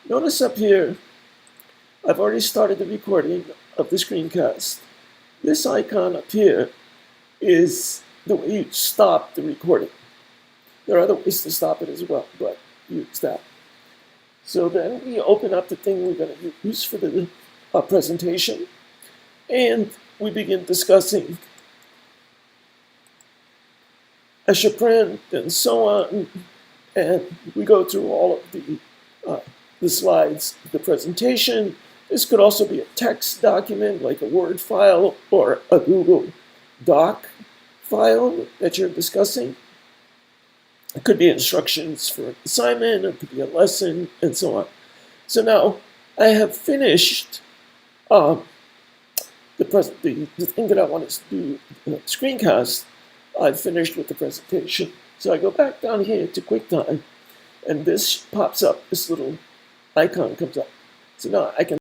Notice up here, I've already started the recording of the screencast. This icon up here is the way you stop the recording. There are other ways to stop it as well, but use that. So then we open up the thing we're going to use for the presentation, and we begin discussing Escher print and so on, and we go through all of the slides of the presentation. This could also be a text document like a Word file or a Google Doc file that you're discussing. It could be instructions for an assignment, it could be a lesson, and so on. So now I have finished the thing that I wanted to do, screencast. I've finished with the presentation. So I go back down here to QuickTime, and this pops up, this little icon comes up. So now I can